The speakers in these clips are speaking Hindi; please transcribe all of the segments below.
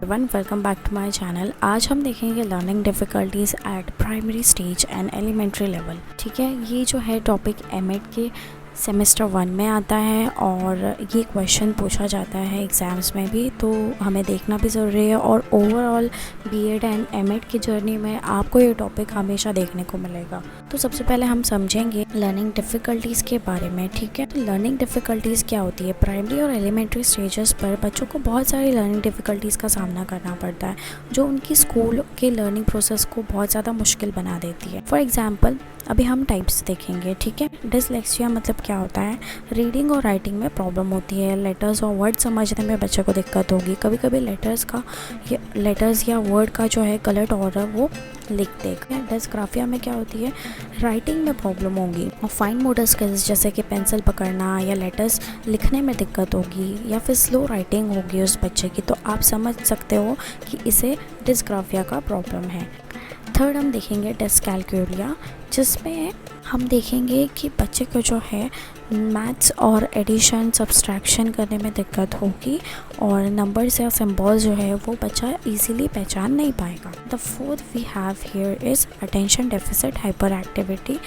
Everyone, welcome back to my channel. आज हम देखेंगे learning difficulties at primary stage and elementary level. ठीक है, ये जो है टॉपिक एमएड के सेमेस्टर 1 में आता है और ये क्वेश्चन पूछा जाता है एग्ज़ाम्स में भी, तो हमें देखना भी ज़रूरी है। और ओवरऑल बीएड एंड एमएड की जर्नी में आपको ये टॉपिक हमेशा देखने को मिलेगा। तो सबसे पहले हम समझेंगे लर्निंग डिफ़िकल्टीज़ के बारे में। ठीक है, तो लर्निंग डिफ़िकल्टीज़ क्या होती है? प्राइमरी और एलिमेंट्री स्टेजेस पर बच्चों को बहुत सारी लर्निंग डिफ़िकल्टीज़ का सामना करना पड़ता है, जो उनकी स्कूल के लर्निंग प्रोसेस को बहुत ज़्यादा मुश्किल बना देती है। फॉर एग्ज़ाम्पल, अभी हम टाइप्स देखेंगे। ठीक है, डिसलेक्सिया मतलब क्या होता है? रीडिंग और राइटिंग में प्रॉब्लम होती है, लेटर्स और वर्ड समझने में बच्चे को दिक्कत होगी। कभी कभी लेटर्स या वर्ड का जो है गलत ऑर्डर वो लिख देगा। डिस्ग्राफिया में क्या होती है? राइटिंग में प्रॉब्लम होगी और फाइन मोटर स्किल्स जैसे कि पेंसिल पकड़ना या लेटर्स लिखने में दिक्कत होगी, या फिर स्लो राइटिंग होगी उस बच्चे की। तो आप समझ सकते हो कि इसे डिस्ग्राफिया का प्रॉब्लम है। थर्ड हम देखेंगे डिस्कैलकुलिया, जिसमें हम देखेंगे कि बच्चे को जो है मैथ्स और एडिशन सब्सट्रैक्शन करने में दिक्कत होगी और नंबर्स या सिंबल्स जो है वो बच्चा इजीली पहचान नहीं पाएगा। The fourth we have here is attention deficit hyperactivity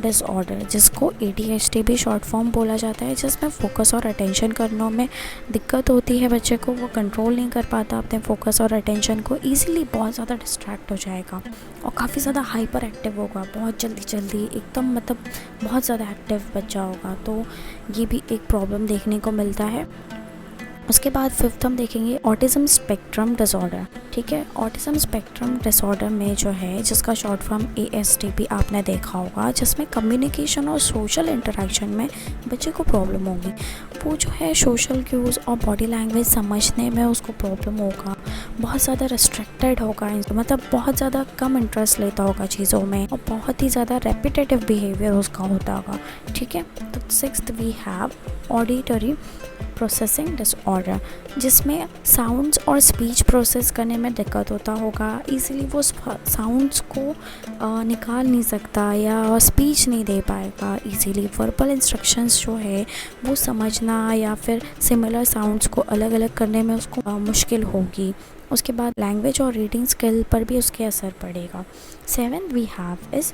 disorder, जिसको ADHD भी शॉर्ट फॉर्म बोला जाता है, जिसमें फोकस और अटेंशन करने में दिक्कत होती है बच्चे को। वो कंट्रोल नहीं कर पाता अपने फोकस और अटेंशन को, इजीली बहुत ज़्यादा डिस्ट्रैक्ट हो जाएगा और काफ़ी ज़्यादा हाइपर एक्टिव होगा, बहुत जल्दी एकदम मतलब बहुत ज़्यादा एक्टिव बच्चा होगा। तो ये भी एक प्रॉब्लम देखने को मिलता है। उसके बाद फिफ्थ हम देखेंगे ऑटिज़म स्पेक्ट्रम डिसऑर्डर। ठीक है, ऑटिज़म स्पेक्ट्रम डिसऑर्डर में जो है, जिसका शॉर्ट फॉर्म ASD आपने देखा होगा, जिसमें कम्युनिकेशन और सोशल इंटरेक्शन में बच्चे को प्रॉब्लम होगी। वो जो है सोशल क्यूज़ और बॉडी लैंग्वेज समझने में उसको प्रॉब्लम होगा, बहुत ज़्यादा रिस्ट्रिक्टेड होगा, मतलब बहुत ज़्यादा कम इंटरेस्ट लेता होगा चीज़ों में और बहुत ही ज़्यादा रेपिटेटिव बिहेवियर उसका होता होगा। ठीक है, तो sixth we have auditory processing disorder, जिसमें साउंड्स और स्पीच प्रोसेस करने में दिक्कत होता होगा। इजीली वो साउंड्स को निकाल नहीं सकता या स्पीच नहीं दे पाएगा इजीली। वर्बल इंस्ट्रक्शंस जो है वो समझना या फिर सिमिलर साउंड्स को अलग अलग करने में उसको मुश्किल होगी। उसके बाद लैंग्वेज और रीडिंग स्किल पर भी उसके असर पड़ेगा। Seventh we have is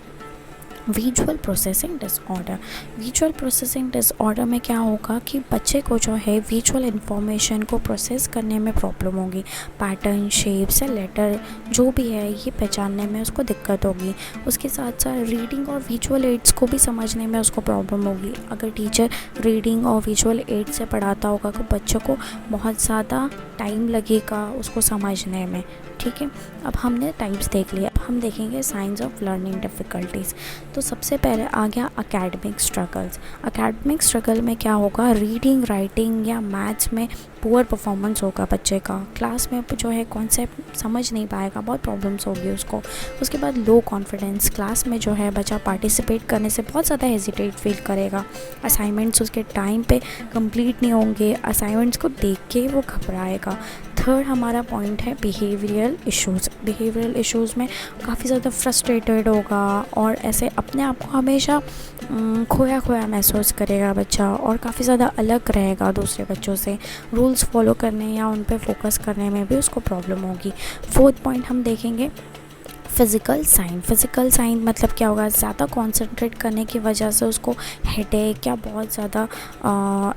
visual processing disorder. Visual processing disorder में क्या होगा कि बच्चे को जो है विजुअल इन्फॉर्मेशन को प्रोसेस करने में प्रॉब्लम होगी। पैटर्न, शेप्स या लेटर जो भी है ये पहचानने में उसको दिक्कत होगी। उसके साथ साथ रीडिंग और विजुअल एड्स को भी समझने में उसको प्रॉब्लम होगी। अगर टीचर रीडिंग और विजुअल एड से पढ़ाता होगा तो बच्चों को बहुत ज़्यादा टाइम लगेगा उसको समझने में। ठीक है, अब हमने टाइप्स देख लिया, अब हम देखेंगे साइंस ऑफ लर्निंग डिफ़िकल्टीज़। तो सबसे पहले आ गया एकेडमिक स्ट्रगल्स। एकेडमिक स्ट्रगल में क्या होगा? रीडिंग, राइटिंग या मैथ्स में पुअर परफॉर्मेंस होगा बच्चे का। क्लास में जो है कॉन्सेप्ट समझ नहीं पाएगा, बहुत प्रॉब्लम्स होगी उसको। उसके बाद लो कॉन्फिडेंस, क्लास में जो है बच्चा पार्टिसिपेट करने से बहुत ज़्यादा हेजिटेट फील करेगा। असाइनमेंट्स उसके टाइम पे कंप्लीट नहीं होंगे, असाइनमेंट्स को देख के वो घबराएगा। थर्ड हमारा पॉइंट है बिहेवियरल इश्यूज़। बिहेवियरल इश्यूज़ में काफ़ी ज़्यादा फ्रस्ट्रेटेड होगा और ऐसे अपने आप को हमेशा खोया खोया महसूस करेगा बच्चा और काफ़ी ज़्यादा अलग रहेगा दूसरे बच्चों से। रूल्स फॉलो करने या उन पे फोकस करने में भी उसको प्रॉब्लम होगी। फोर्थ पॉइंट हम देखेंगे फ़िज़िकल साइन। फ़िज़िकल साइन मतलब क्या होगा? ज़्यादा कंसंट्रेट करने की वजह से उसको हेडेक या बहुत ज़्यादा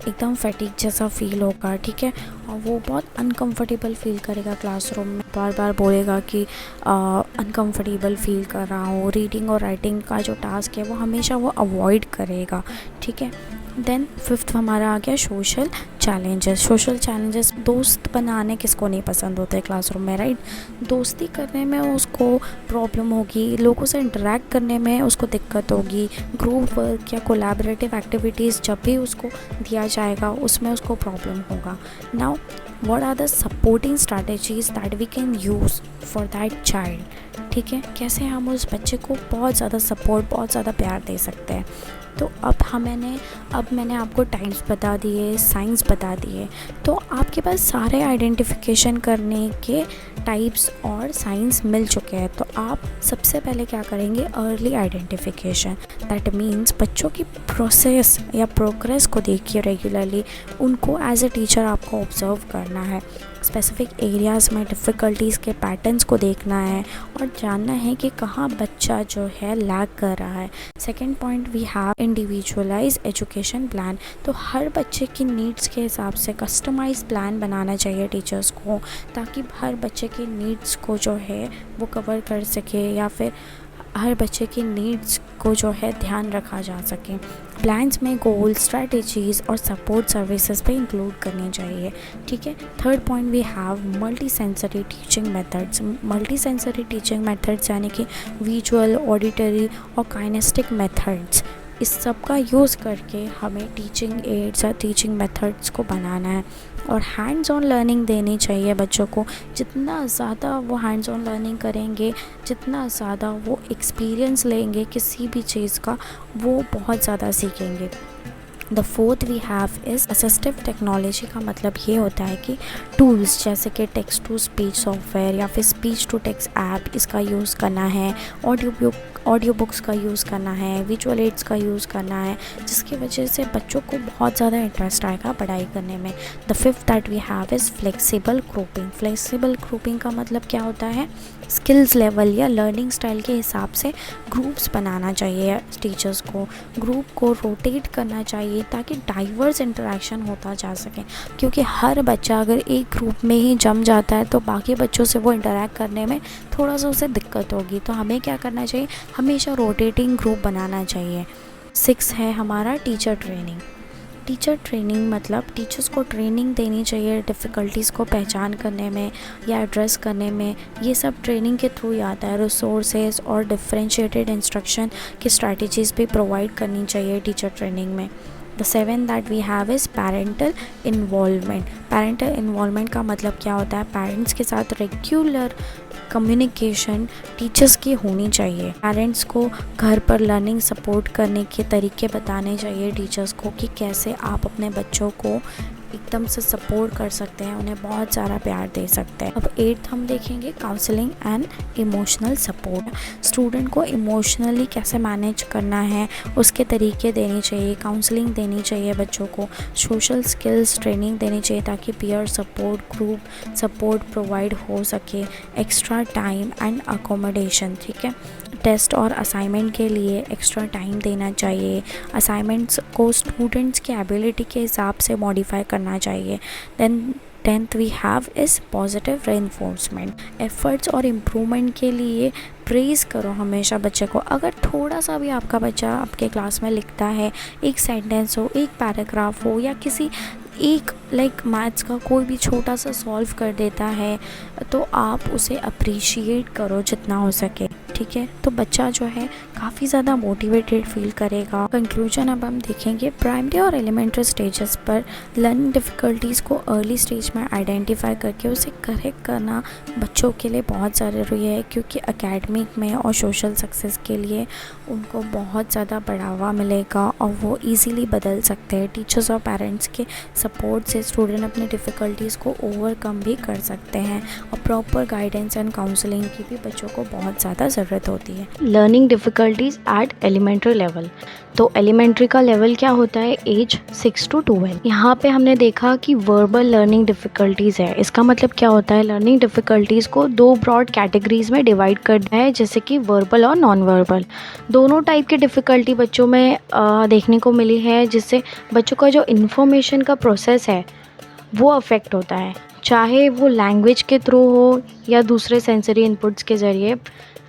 एकदम फैटिक जैसा फील होगा। ठीक है, और वो बहुत अनकंफर्टेबल फील करेगा क्लासरूम में, बार बार बोलेगा कि अनकंफर्टेबल फील कर रहा हूँ। रीडिंग और राइटिंग का जो टास्क है वो हमेशा वो अवॉइड करेगा। ठीक है, देन फिफ्थ हमारा आ गया सोशल चैलेंजेस। सोशल चैलेंजेस, दोस्त बनाने किसको नहीं पसंद होते क्लासरूम में, राइट? दोस्ती करने में उसको प्रॉब्लम होगी, लोगों से इंटरेक्ट करने में उसको दिक्कत होगी। ग्रुप वर्क या कोलैबोरेटिव एक्टिविटीज़ जब भी उसको दिया जाएगा उसमें उसको प्रॉब्लम होगा। Now what are the supporting strategies that we can use for that child? ठीक है, कैसे हम उस बच्चे को बहुत ज़्यादा सपोर्ट, बहुत ज़्यादा प्यार दे सकते हैं। तो अब मैंने आपको टाइप्स बता दिए, साइंस बता दिए, तो आपके पास सारे आइडेंटिफिकेशन करने के टाइप्स और साइंस मिल चुके हैं। तो आप सबसे पहले क्या करेंगे? Early identification. दैट मीन्स बच्चों की प्रोसेस या प्रोग्रेस को देखिए रेगुलरली, उनको एज ए टीचर आपको ऑब्जर्व करना है। स्पेसिफिक एरियाज़ में डिफ़िकल्टीज़ के पैटर्न्स को देखना है और जानना है कि कहाँ बच्चा जो है लैग कर रहा है। Second point we have individualise education plan. तो हर बच्चे की नीड्स के हिसाब से कस्टमाइज प्लान बनाना चाहिए टीचर्स को, ताकि हर बच्चे की नीड्स को जो है वो कवर कर सके या फिर हर बच्चे की नीड्स को जो है ध्यान रखा जा सके। प्लान्स में गोल, स्ट्रैटेजीज़ और सपोर्ट सर्विसेज पे इंक्लूड करनी चाहिए। ठीक है। Third point we have multisensory teaching methods. Multisensory teaching methods यानी कि विजुअल, ऑडिटरी और काइनेस्टिक मेथड्स, इस सब का यूज़ करके हमें टीचिंग एड्स और टीचिंग मेथड्स को बनाना है और हैंड्स ऑन लर्निंग देनी चाहिए बच्चों को। जितना ज़्यादा वो हैंड्स ऑन लर्निंग करेंगे, जितना ज़्यादा वो एक्सपीरियंस लेंगे किसी भी चीज़ का, वो बहुत ज़्यादा सीखेंगे। The fourth we have is assistive technology. का मतलब ये होता है कि टूल्स जैसे कि टेक्स्ट टू स्पीच सॉफ्टवेयर या फिर स्पीच टू टेक्स्ट ऐप, इसका यूज़ करना है। ऑडियो बुक्स का यूज़ करना है, विजुअल एड्स का यूज़ करना है, जिसकी वजह से बच्चों को बहुत ज़्यादा इंटरेस्ट आएगा पढ़ाई करने में। The fifth that we have is flexible grouping. Flexible grouping का मतलब क्या होता है, स्किल्स लेवल या लर्निंग स्टाइल के हिसाब से ग्रुप्स बनाना चाहिए टीचर्स को। ग्रुप को रोटेट करना चाहिए ताकि डाइवर्स इंटरेक्शन होता जा सके, क्योंकि हर बच्चा अगर एक ग्रुप में ही जम जाता है तो बाकी बच्चों से वो इंटरेक्ट करने में थोड़ा सा उसे दिक्कत होगी। तो हमें क्या करना चाहिए, हमेशा रोटेटिंग ग्रुप बनाना चाहिए। 6 है हमारा टीचर ट्रेनिंग। टीचर ट्रेनिंग मतलब टीचर्स को ट्रेनिंग देनी चाहिए डिफ़िकल्टीज़ को पहचान करने में या एड्रेस करने में। ये सब ट्रेनिंग के थ्रू ही आता है। रिसोर्सेज और डिफरेंशिएटेड इंस्ट्रक्शन की स्ट्रैटेजीज़ भी प्रोवाइड करनी चाहिए टीचर ट्रेनिंग में। The seven that we have is parental involvement. Parental involvement का मतलब क्या होता है, पेरेंट्स के साथ रेगुलर कम्युनिकेशन टीचर्स की होनी चाहिए। पेरेंट्स को घर पर लर्निंग सपोर्ट करने के तरीके बताने चाहिए टीचर्स को कि कैसे आप अपने बच्चों को एकदम से सपोर्ट कर सकते हैं, उन्हें बहुत सारा प्यार दे सकते हैं। अब 8th हम देखेंगे counselling and emotional support. Student को इमोशनली कैसे मैनेज करना है उसके तरीके देने चाहिए, काउंसलिंग देनी चाहिए बच्चों को, सोशल स्किल्स ट्रेनिंग देनी चाहिए ताकि peer support, group support provide हो सके। Extra time and accommodation. ठीक है। टेस्ट और असाइनमेंट के लिए एक्स्ट्रा टाइम देना चाहिए। असाइनमेंट्स को स्टूडेंट्स की एबिलिटी के हिसाब से मॉडिफाई करना चाहिए। Then 10th we have is positive reinforcement. Efforts और इम्प्रूवमेंट के लिए प्रेज़ करो हमेशा बच्चे को। अगर थोड़ा सा भी आपका बच्चा आपके क्लास में लिखता है, एक सेंटेंस हो, एक पैराग्राफ हो या किसी एक मैथ्स का कोई भी छोटा सा सॉल्व कर देता है, तो आप उसे अप्रिशिएट करो जितना हो सके। ठीक है। तो बच्चा जो है काफ़ी ज़्यादा मोटिवेटेड फील करेगा। कंक्लूजन अब हम देखेंगे, प्राइमरी और एलिमेंट्री स्टेजेस पर लर्निंग डिफ़िकल्टीज़ को अर्ली स्टेज में आइडेंटिफाई करके उसे करेक्ट करना बच्चों के लिए बहुत ज़रूरी है, क्योंकि एकेडमिक में और सोशल सक्सेस के लिए उनको बहुत ज़्यादा बढ़ावा मिलेगा और वो ईज़िली बदल सकते हैं। टीचर्स और पेरेंट्स के सपोर्ट से स्टूडेंट अपनी डिफ़िकल्टीज़ को ओवरकम भी कर सकते हैं और प्रॉपर गाइडेंस एंड काउंसलिंग की भी बच्चों को बहुत ज़्यादा ज़रूरत होती है। Learning difficulties at elementary level. तो एलिमेंट्री का लेवल क्या होता है, एज 6 to 12। यहाँ पे हमने देखा कि वर्बल लर्निंग डिफ़िकल्टीज़ है। इसका मतलब क्या होता है, लर्निंग डिफ़िकल्टीज़ को 2 ब्रॉड कैटेगरीज में डिवाइड करना है, जैसे कि वर्बल और नॉन वर्बल। दोनों टाइप की डिफ़िकल्टी बच्चों में देखने को मिली है, जिससे बच्चों का जो इन्फॉर्मेशन का प्रोसेस है वो अफेक्ट होता है, चाहे वो लैंग्वेज के थ्रू हो या दूसरे सेंसरी इनपुट्स के ज़रिए,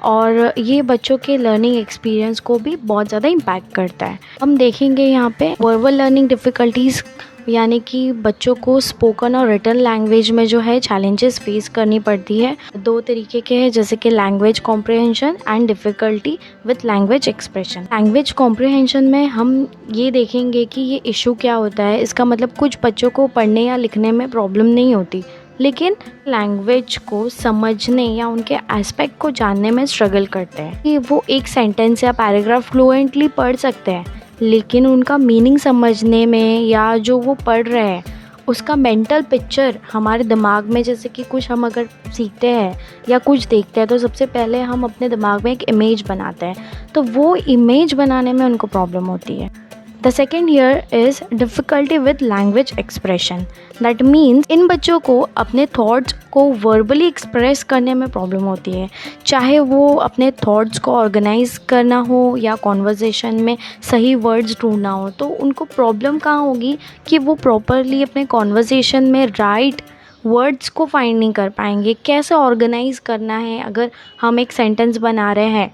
और ये बच्चों के लर्निंग एक्सपीरियंस को भी बहुत ज़्यादा इम्पैक्ट करता है। हम देखेंगे यहाँ पे वर्बल लर्निंग डिफ़िकल्टीज़ यानी कि बच्चों को स्पोकन और रिटन लैंग्वेज में जो है चैलेंजेस फेस करनी पड़ती है। 2 तरीके के हैं, जैसे कि language comprehension and difficulty with language expression. Language comprehension में हम ये देखेंगे कि ये इशू क्या होता है। इसका मतलब कुछ बच्चों को पढ़ने या लिखने में प्रॉब्लम नहीं होती, लेकिन लैंग्वेज को समझने या उनके एस्पेक्ट को जानने में स्ट्रगल करते हैं। कि वो एक सेंटेंस या पैराग्राफ फ्लुएंटली पढ़ सकते हैं, लेकिन उनका मीनिंग समझने में या जो वो पढ़ रहे हैं उसका मेंटल पिक्चर हमारे दिमाग में, जैसे कि कुछ हम अगर सीखते हैं या कुछ देखते हैं तो सबसे पहले हम अपने दिमाग में एक इमेज बनाते हैं, तो वो इमेज बनाने में उनको प्रॉब्लम होती है। The second year is difficulty with language expression. That means in बच्चों को अपने थॉट्स को वर्बली एक्सप्रेस करने में प्रॉब्लम होती है, चाहे वो अपने थॉट्स को ऑर्गेनाइज करना हो या कॉन्वर्जेसन में सही वर्ड्स ढूंढना हो। तो उनको प्रॉब्लम कहाँ होगी कि वो प्रॉपरली अपने कॉन्वर्जेसन में राइट वर्ड्स को फाइंड नहीं कर पाएंगे। कैसे ऑर्गेनाइज करना है अगर हम एक सेंटेंस बना रहे हैं,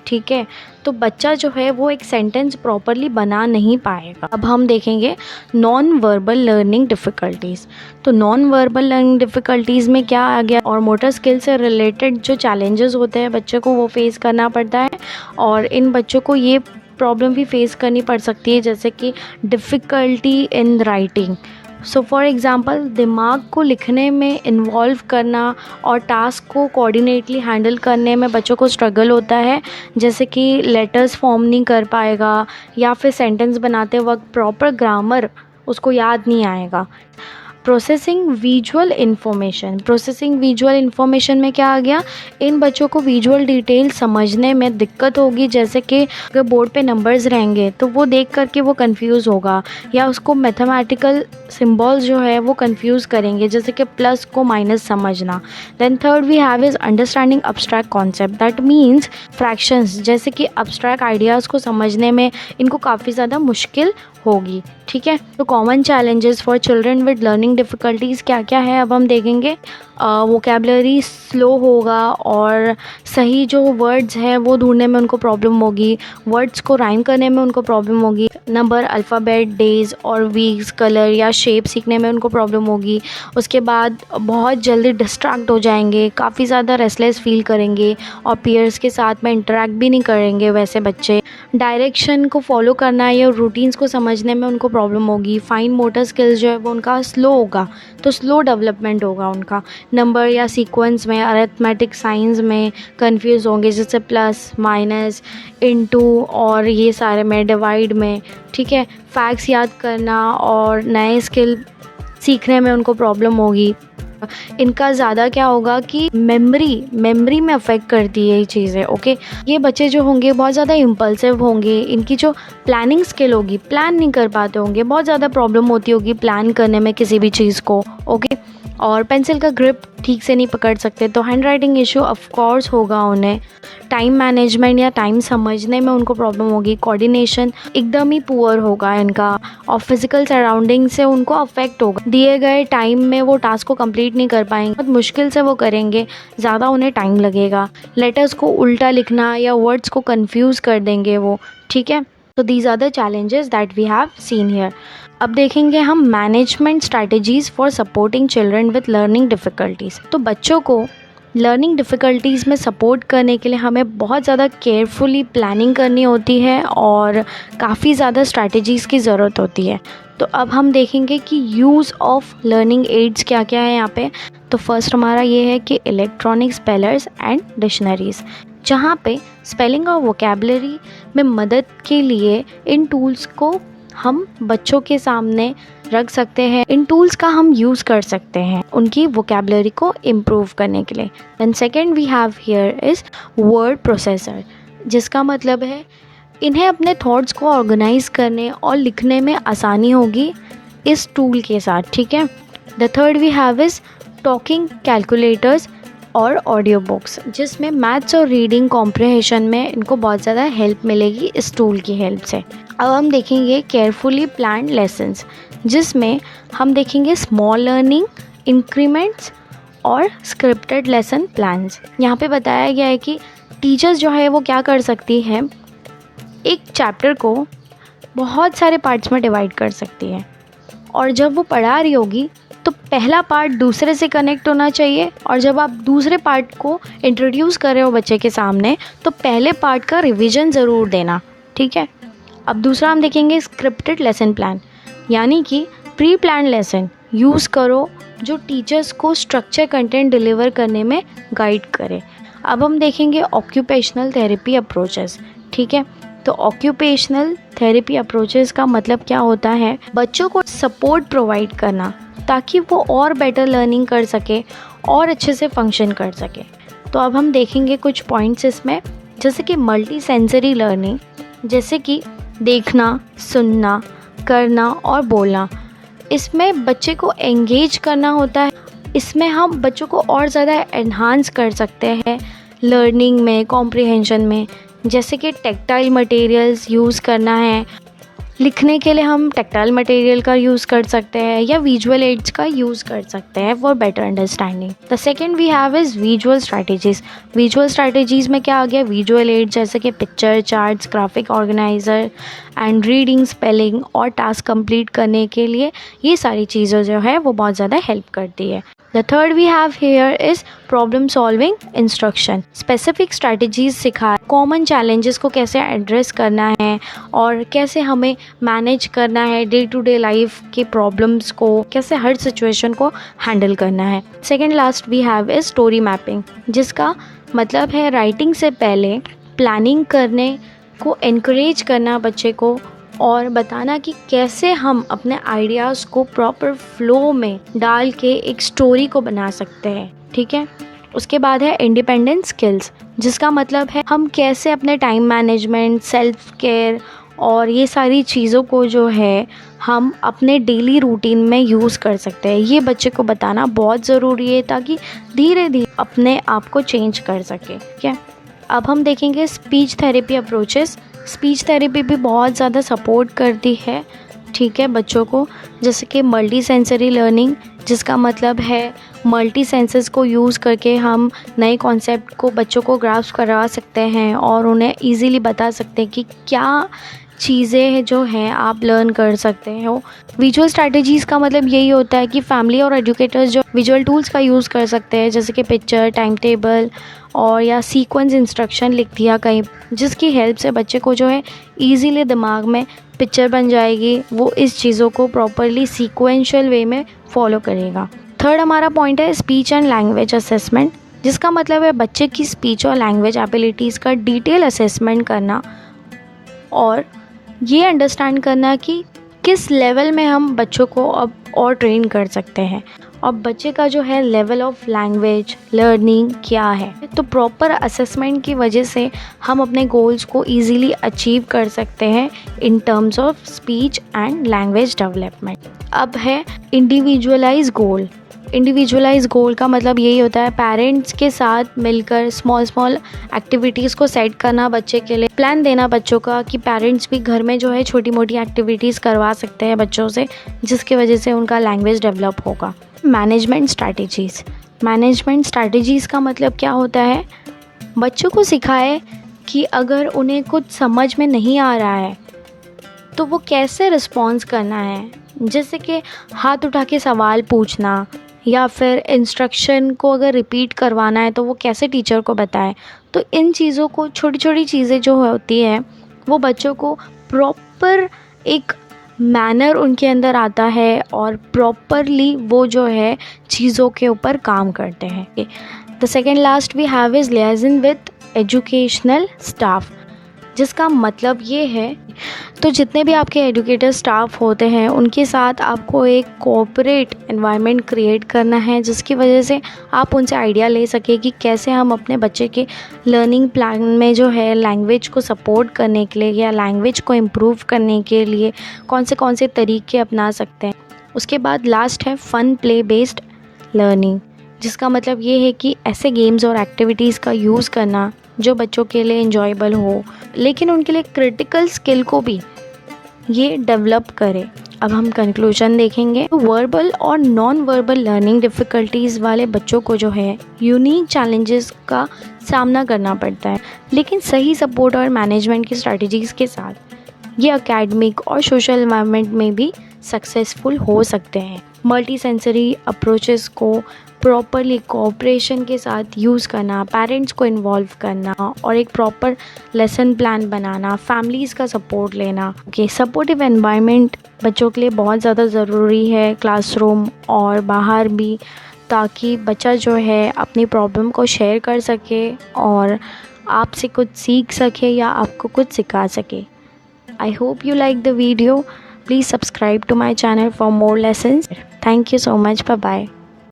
ठीक है, तो बच्चा जो है वो एक सेंटेंस प्रॉपरली बना नहीं पाएगा। अब हम देखेंगे नॉन वर्बल लर्निंग डिफ़िकल्टीज़। तो नॉन वर्बल लर्निंग डिफ़िकल्टीज़ में क्या आ गया, और मोटर स्किल से रिलेटेड जो चैलेंजेस होते हैं बच्चों को वो फेस करना पड़ता है, और इन बच्चों को ये प्रॉब्लम भी फेस करनी पड़ सकती है, जैसे कि difficulty in writing. So for example दिमाग को लिखने में इन्वॉल्व करना और टास्क को कोऑर्डिनेटली हैंडल करने में बच्चों को स्ट्रगल होता है, जैसे कि लेटर्स फॉर्म नहीं कर पाएगा या फिर सेंटेंस बनाते वक्त प्रॉपर ग्रामर उसको याद नहीं आएगा। Processing visual information. Processing visual information में क्या आ गया, इन बच्चों को विजुअल डिटेल समझने में दिक्कत होगी, जैसे कि अगर बोर्ड पे नंबर्स रहेंगे तो वो देख करके वो कंफ्यूज होगा, या उसको मैथमेटिकल सिंबल्स जो है वो कंफ्यूज करेंगे, जैसे कि प्लस को माइनस समझना। Then third we have is understanding abstract concept. That means fractions, जैसे कि अब्स्ट्रैक्ट आइडियाज़ को समझने में इनको काफ़ी ज़्यादा मुश्किल होगी, ठीक है। तो common challenges for children with learning difficulties क्या क्या है अब हम देखेंगे। वोकेबलरी स्लो होगा और सही जो वर्ड्स हैं वो ढूंढने में उनको प्रॉब्लम होगी, वर्ड्स को राइम करने में उनको प्रॉब्लम होगी, नंबर, अल्फ़ाबेट, डेज और वीक्स, कलर या शेप सीखने में उनको प्रॉब्लम होगी। उसके बाद बहुत जल्दी डिस्ट्रैक्ट हो जाएंगे, काफ़ी ज़्यादा रेस्टलेस फील करेंगे और पीयर्स के साथ में इंटरेक्ट भी नहीं करेंगे वैसे बच्चे। डायरेक्शन को फॉलो करना या रूटीन्स को समझने में उनको प्रॉब्लम होगी। फाइन मोटर स्किल्स जो है वो उनका स्लो होगा, तो स्लो डेवलपमेंट होगा उनका। नंबर या सीक्वेंस में, अरिथमेटिक साइंस में कंफ्यूज होंगे, जैसे प्लस, माइनस, इनटू और ये सारे में, डिवाइड में, ठीक है। फैक्ट्स याद करना और नए स्किल सीखने में उनको प्रॉब्लम होगी। इनका ज़्यादा क्या होगा कि मेमोरी में अफेक्ट करती है ये चीज़ें, ओके। ये बच्चे जो होंगे बहुत ज़्यादा इम्पल्सिव होंगे, इनकी जो प्लानिंग स्किल होगी, प्लान नहीं कर पाते होंगे, बहुत ज़्यादा प्रॉब्लम होती होगी प्लान करने में किसी भी चीज़ को, ओके। और पेंसिल का ग्रिप ठीक से नहीं पकड़ सकते, तो hand writing issue of course होगा उन्हें। टाइम मैनेजमेंट या टाइम समझने में उनको प्रॉब्लम होगी। कोऑर्डिनेशन एकदम ही पुअर होगा इनका, और फिजिकल सराउंडिंग से उनको अफेक्ट होगा। दिए गए टाइम में वो टास्क को कंप्लीट नहीं कर पाएंगे, बहुत मुश्किल से वो करेंगे, ज़्यादा उन्हें टाइम लगेगा। लेटर्स को उल्टा लिखना या वर्ड्स को कंफ्यूज कर देंगे वो, ठीक है। तो these are the challenges that we have seen here. अब देखेंगे हम management strategies for supporting children with learning difficulties. तो बच्चों को लर्निंग डिफ़िकल्टीज़ में सपोर्ट करने के लिए हमें बहुत ज़्यादा केयरफुली प्लानिंग करनी होती है और काफ़ी ज़्यादा स्ट्रैटेजीज़ की ज़रूरत होती है। तो अब हम देखेंगे कि यूज़ ऑफ लर्निंग एड्स क्या क्या है यहाँ पे। तो फर्स्ट हमारा ये है कि इलेक्ट्रॉनिक स्पेलर्स एंड डिक्शनरीज़, जहाँ पे स्पेलिंग और वोकेबलरी में मदद के लिए इन टूल्स को हम बच्चों के सामने रख सकते हैं। इन टूल्स का हम यूज़ कर सकते हैं उनकी वोकेबलरी को इम्प्रूव करने के लिए। Then second we have here is word processor, जिसका मतलब है इन्हें अपने थॉट्स को ऑर्गेनाइज करने और लिखने में आसानी होगी इस टूल के साथ, ठीक है। The third we have is talking calculators और ऑडियो बुक्स, जिसमें मैथ्स और रीडिंग कॉम्प्रिहेंशन में इनको बहुत ज़्यादा हेल्प मिलेगी इस टूल की हेल्प से। अब हम देखेंगे केयरफुली प्लान्ड लेसन्स, जिसमें हम देखेंगे स्मॉल लर्निंग इंक्रीमेंट्स और स्क्रिप्टेड लेसन प्लान्स। यहाँ पे बताया गया है कि टीचर्स जो है वो क्या कर सकती है, एक चैप्टर को बहुत सारे पार्ट्स में डिवाइड कर सकती है, और जब वो पढ़ा रही होगी तो पहला पार्ट दूसरे से कनेक्ट होना चाहिए, और जब आप दूसरे पार्ट को इंट्रोड्यूस कर रहे हो बच्चे के सामने तो पहले पार्ट का रिवीजन ज़रूर देना, ठीक है। अब दूसरा हम देखेंगे स्क्रिप्टेड लेसन प्लान, यानी कि प्री प्लान लेसन यूज़ करो जो टीचर्स को स्ट्रक्चर कंटेंट डिलीवर करने में गाइड करे। अब हम देखेंगे ऑक्यूपेशनल थेरेपी अप्रोचेस, ठीक है। तो ऑक्यूपेशनल थेरेपी अप्रोचेस का मतलब क्या होता है, बच्चों को सपोर्ट प्रोवाइड करना ताकि वो और बेटर लर्निंग कर सके और अच्छे से फंक्शन कर सके। तो अब हम देखेंगे कुछ पॉइंट्स इसमें, जैसे कि मल्टी सेंसरी लर्निंग, जैसे कि देखना, सुनना, करना और बोलना। इसमें बच्चे को एंगेज करना होता है। इसमें हम बच्चों को और ज़्यादा एनहांस कर सकते हैं लर्निंग में, कॉम्प्रिहेंशन में। जैसे कि टेक्टाइल मटेरियल्स यूज़ करना है, लिखने के लिए हम टेक्टाइल मटेरियल का यूज़ कर सकते हैं या विजुअल एड्स का यूज़ कर सकते हैं for better understanding. The second we have is visual strategies. Visual strategies में क्या आ गया, विजुअल एड्स जैसे कि picture, charts, graphic organiser and reading, spelling और टास्क कंप्लीट करने के लिए ये सारी चीज़ें जो है वो बहुत ज़्यादा हेल्प करती है। The third we have here is problem solving instruction. Specific strategies सिखा, कॉमन चैलेंजेस को कैसे एड्रेस करना है और कैसे हमें मैनेज करना है डे टू डे लाइफ के प्रॉब्लम्स को, कैसे हर सिचुएशन को हैंडल करना है। Second last we have is story mapping, जिसका मतलब है राइटिंग से पहले प्लानिंग करने को एनकरेज करना बच्चे को और बताना कि कैसे हम अपने आइडियाज़ को प्रॉपर फ्लो में डाल के एक स्टोरी को बना सकते हैं। ठीक है। उसके बाद है इंडिपेंडेंट स्किल्स, जिसका मतलब है हम कैसे अपने टाइम मैनेजमेंट, सेल्फ केयर और ये सारी चीज़ों को जो है हम अपने डेली रूटीन में यूज़ कर सकते हैं। ये बच्चे को बताना बहुत ज़रूरी है ताकि धीरे धीरे अपने आप को चेंज कर सके। ठीक है। अब हम देखेंगे speech therapy approaches. Speech therapy भी बहुत ज़्यादा सपोर्ट करती है, ठीक है, बच्चों को। जैसे कि मल्टी सेंसरी लर्निंग, जिसका मतलब है मल्टी सेंसेस को यूज़ करके हम नए कॉन्सेप्ट को बच्चों को ग्रास्प करवा सकते हैं और उन्हें इजीली बता सकते हैं कि क्या चीज़ें जो हैं आप लर्न कर सकते हो। विजुअल स्ट्रैटेजीज़ का मतलब यही होता है कि फैमिली और एजुकेटर्स जो विजुअल टूल्स का यूज़ कर सकते हैं, जैसे कि पिक्चर, टाइम टेबल और या सीक्वेंस इंस्ट्रक्शन लिख दिया कहीं, जिसकी हेल्प से बच्चे को जो है ईजीली दिमाग में पिक्चर बन जाएगी, वो इस चीज़ों को प्रॉपरली सीक्वेंशियल वे में फॉलो करेगा। थर्ड हमारा पॉइंट है स्पीच एंड लैंग्वेज असेसमेंट, जिसका मतलब है बच्चे की स्पीच और लैंग्वेज एबिलिटीज़ का डिटेल असेसमेंट करना और ये अंडरस्टैंड करना कि किस लेवल में हम बच्चों को अब और ट्रेन कर सकते हैं और बच्चे का जो है लेवल ऑफ लैंग्वेज लर्निंग क्या है। तो प्रॉपर असेसमेंट की वजह से हम अपने गोल्स को इजीली अचीव कर सकते हैं in terms of speech and language development. अब है इंडिविजुअलाइज गोल। इंडिविजुअलाइज गोल का मतलब यही होता है पेरेंट्स के साथ मिलकर स्मॉल एक्टिविटीज़ को सेट करना बच्चे के लिए, प्लान देना बच्चों का कि पेरेंट्स भी घर में जो है छोटी मोटी एक्टिविटीज़ करवा सकते हैं बच्चों से, जिसकी वजह से उनका लैंग्वेज डेवलप होगा। Management strategies. मैनेजमेंट स्ट्रैटेजीज़ का मतलब क्या होता है, बच्चों को सिखाए कि अगर उन्हें कुछ समझ में नहीं आ रहा है तो वो कैसे रिस्पॉन्स करना है, जैसे कि हाथ उठा के सवाल पूछना या फिर इंस्ट्रक्शन को अगर रिपीट करवाना है तो वो कैसे टीचर को बताए। तो इन चीज़ों को, छोटी छोटी चीज़ें जो होती है वो बच्चों को प्रॉपर एक मैनर उनके अंदर आता है और प्रॉपरली वो जो है चीज़ों के ऊपर काम करते हैं। The second last we have is liaison with educational staff, जिसका मतलब ये है तो जितने भी आपके एजुकेटर स्टाफ होते हैं उनके साथ आपको एक कोऑपरेट एनवायरनमेंट क्रिएट करना है, जिसकी वजह से आप उनसे आइडिया ले सके कि कैसे हम अपने बच्चे के लर्निंग प्लान में जो है लैंग्वेज को सपोर्ट करने के लिए या लैंग्वेज को इम्प्रूव करने के लिए कौन से तरीके अपना सकते हैं। उसके बाद लास्ट है फ़न प्ले बेस्ड लर्निंग, जिसका मतलब ये है कि ऐसे गेम्स और एक्टिविटीज़ का यूज़ करना जो बच्चों के लिए इंजॉयबल हो, लेकिन उनके लिए क्रिटिकल स्किल को भी ये डेवलप करे। अब हम कंक्लूजन देखेंगे। वर्बल और नॉन वर्बल लर्निंग डिफ़िकल्टीज़ वाले बच्चों को जो है यूनिक चैलेंजेस का सामना करना पड़ता है, लेकिन सही सपोर्ट और मैनेजमेंट की स्ट्रैटेजीज़ के साथ ये एकेडमिक और सोशल एनवायरनमेंट में भी सक्सेसफुल हो सकते हैं। मल्टी सेंसरी अप्रोचेस को प्रॉपरली कोऑपरेशन के साथ यूज़ करना, पेरेंट्स को इन्वॉल्व करना और एक प्रॉपर लेसन प्लान बनाना, फैमिलीज़ का सपोर्ट लेना। सपोर्टिव एनवायरनमेंट बच्चों के लिए बहुत ज़्यादा ज़रूरी है, क्लासरूम और बाहर भी, ताकि बच्चा जो है अपनी प्रॉब्लम को शेयर कर सके और आपसे कुछ सीख सके या आपको कुछ सिखा सके। I hope you like the video. Please subscribe to my channel for more lessons. Thank you so much. Bye bye.